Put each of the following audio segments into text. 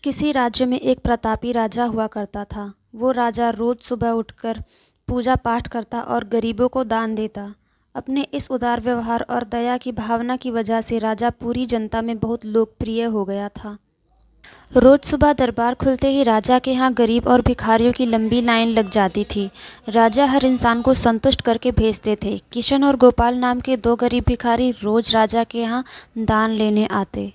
किसी राज्य में एक प्रतापी राजा हुआ करता था। वो राजा रोज सुबह उठकर पूजा पाठ करता और गरीबों को दान देता। अपने इस उदार व्यवहार और दया की भावना की वजह से राजा पूरी जनता में बहुत लोकप्रिय हो गया था। रोज सुबह दरबार खुलते ही राजा के यहाँ गरीब और भिखारियों की लंबी लाइन लग जाती थी। राजा हर इंसान को संतुष्ट करके भेजते थे। किशन और गोपाल नाम के दो गरीब भिखारी रोज राजा के यहाँ दान लेने आते।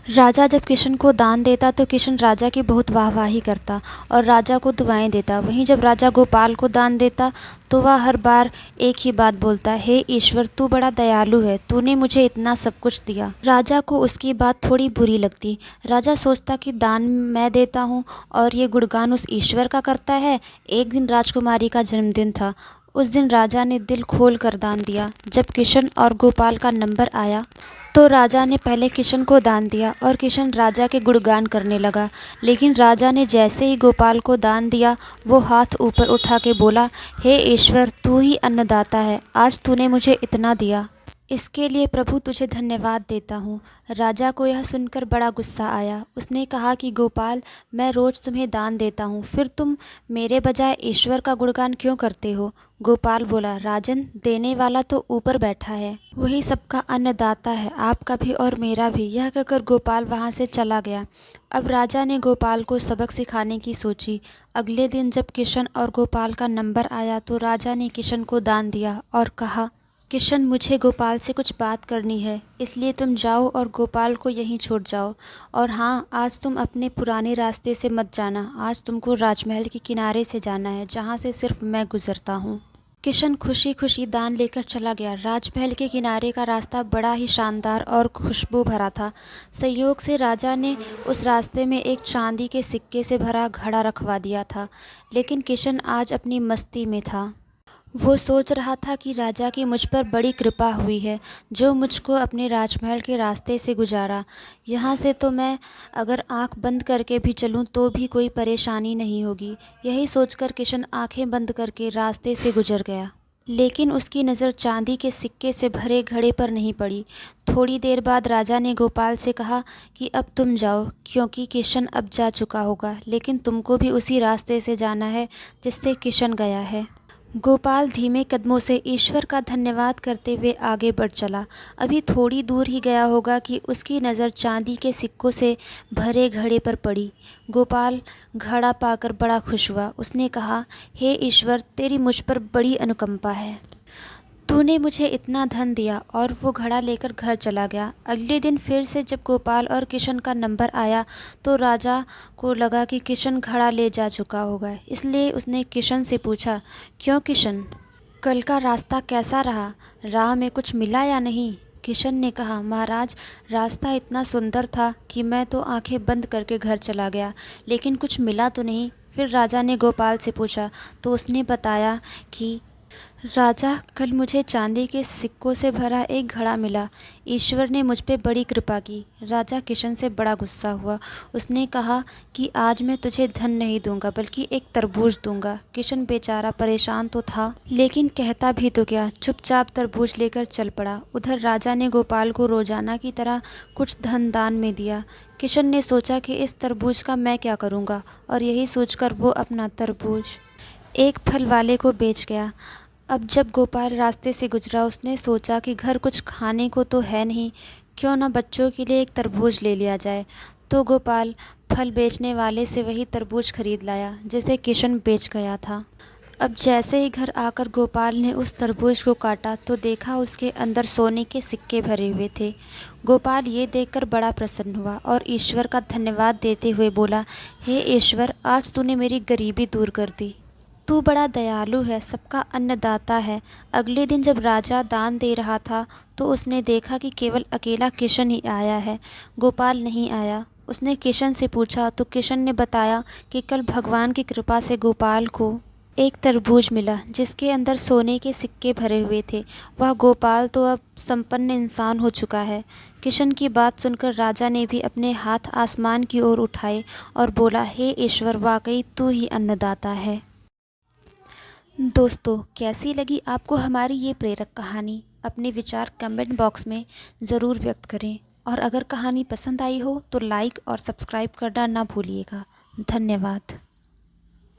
राजा जब किशन को दान देता तो किशन राजा की बहुत वाहवाही करता और राजा को दुआएं देता। वहीं जब राजा गोपाल को दान देता तो वह हर बार एक ही बात बोलता, हे ईश्वर, तू बड़ा दयालु है, तूने मुझे इतना सब कुछ दिया। राजा को उसकी बात थोड़ी बुरी लगती। राजा सोचता कि दान मैं देता हूँ और ये गुणगान उस ईश्वर का करता है। एक दिन राजकुमारी का जन्मदिन था। उस दिन राजा ने दिल खोल कर दान दिया। जब किशन और गोपाल का नंबर आया तो राजा ने पहले किशन को दान दिया और किशन राजा के गुणगान करने लगा। लेकिन राजा ने जैसे ही गोपाल को दान दिया वो हाथ ऊपर उठा के बोला, हे ईश्वर, तू ही अन्नदाता है, आज तूने मुझे इतना दिया, इसके लिए प्रभु तुझे धन्यवाद देता हूँ। राजा को यह सुनकर बड़ा गुस्सा आया। उसने कहा कि गोपाल, मैं रोज़ तुम्हें दान देता हूँ, फिर तुम मेरे बजाय ईश्वर का गुणगान क्यों करते हो? गोपाल बोला, राजन, देने वाला तो ऊपर बैठा है, वही सबका अन्नदाता है, आपका भी और मेरा भी। यह कहकर गोपाल वहाँ से चला गया। अब राजा ने गोपाल को सबक सिखाने की सोची। अगले दिन जब किशन और गोपाल का नंबर आया तो राजा ने किशन को दान दिया और कहा, किशन, मुझे गोपाल से कुछ बात करनी है, इसलिए तुम जाओ और गोपाल को यहीं छोड़ जाओ। और हाँ, आज तुम अपने पुराने रास्ते से मत जाना। आज तुमको राजमहल के किनारे से जाना है, जहाँ से सिर्फ मैं गुजरता हूँ। किशन खुशी खुशी दान लेकर चला गया। राजमहल के किनारे का रास्ता बड़ा ही शानदार और खुशबू भरा था। संयोग से राजा ने उस रास्ते में एक चांदी के सिक्के से भरा घड़ा रखवा दिया था। लेकिन किशन आज अपनी मस्ती में था। वो सोच रहा था कि राजा की मुझ पर बड़ी कृपा हुई है, जो मुझको अपने राजमहल के रास्ते से गुजारा। यहाँ से तो मैं अगर आंख बंद करके भी चलूँ तो भी कोई परेशानी नहीं होगी। यही सोचकर किशन आंखें बंद करके रास्ते से गुजर गया। लेकिन उसकी नज़र चांदी के सिक्के से भरे घड़े पर नहीं पड़ी। थोड़ी देर बाद राजा ने गोपाल से कहा कि अब तुम जाओ, क्योंकि किशन अब जा चुका होगा, लेकिन तुमको भी उसी रास्ते से जाना है जिससे किशन गया है। गोपाल धीमे कदमों से ईश्वर का धन्यवाद करते हुए आगे बढ़ चला। अभी थोड़ी दूर ही गया होगा कि उसकी नज़र चांदी के सिक्कों से भरे घड़े पर पड़ी। गोपाल घड़ा पाकर बड़ा खुश हुआ। उसने कहा, हे ईश्वर, तेरी मुझ पर बड़ी अनुकंपा है, तूने मुझे इतना धन दिया। और वो घड़ा लेकर घर चला गया। अगले दिन फिर से जब गोपाल और किशन का नंबर आया तो राजा को लगा कि किशन घड़ा ले जा चुका होगा, इसलिए उसने किशन से पूछा, क्यों किशन, कल का रास्ता कैसा रहा? राह में कुछ मिला या नहीं? किशन ने कहा, महाराज, रास्ता इतना सुंदर था कि मैं तो आंखें बंद करके घर चला गया, लेकिन कुछ मिला तो नहीं। फिर राजा ने गोपाल से पूछा तो उसने बताया कि राजा, कल मुझे चांदी के सिक्कों से भरा एक घड़ा मिला। ईश्वर ने मुझ पे बड़ी कृपा की। राजा किशन से बड़ा गुस्सा हुआ। उसने कहा कि आज मैं तुझे धन नहीं दूंगा, बल्कि एक तरबूज दूंगा। किशन बेचारा परेशान तो था, लेकिन कहता भी तो क्या, चुपचाप तरबूज लेकर चल पड़ा। उधर राजा ने गोपाल को रोजाना की तरह कुछ धन दान में दिया। किशन ने सोचा कि इस तरबूज का मैं क्या करूँगा, और यही सोचकर वो अपना तरबूज एक फल वाले को बेच गया। अब जब गोपाल रास्ते से गुजरा उसने सोचा कि घर कुछ खाने को तो है नहीं, क्यों ना बच्चों के लिए एक तरबूज ले लिया जाए। तो गोपाल फल बेचने वाले से वही तरबूज खरीद लाया जिसे किशन बेच गया था। अब जैसे ही घर आकर गोपाल ने उस तरबूज को काटा तो देखा उसके अंदर सोने के सिक्के भरे हुए थे। गोपाल ये देखकर बड़ा प्रसन्न हुआ और ईश्वर का धन्यवाद देते हुए बोला, हे ईश्वर, आज तूने मेरी गरीबी दूर कर दी। तू बड़ा दयालु है, सबका अन्नदाता है। अगले दिन जब राजा दान दे रहा था तो उसने देखा कि केवल अकेला किशन ही आया है, गोपाल नहीं आया। उसने किशन से पूछा तो किशन ने बताया कि कल भगवान की कृपा से गोपाल को एक तरबूज मिला जिसके अंदर सोने के सिक्के भरे हुए थे। वह गोपाल तो अब संपन्न इंसान हो चुका है। किशन की बात सुनकर राजा ने भी अपने हाथ आसमान की ओर उठाए और बोला, हे ईश्वर, वाकई तू ही अन्नदाता है। दोस्तों, कैसी लगी आपको हमारी ये प्रेरक कहानी? अपने विचार कमेंट बॉक्स में ज़रूर व्यक्त करें। और अगर कहानी पसंद आई हो तो लाइक और सब्सक्राइब करना ना भूलिएगा। धन्यवाद।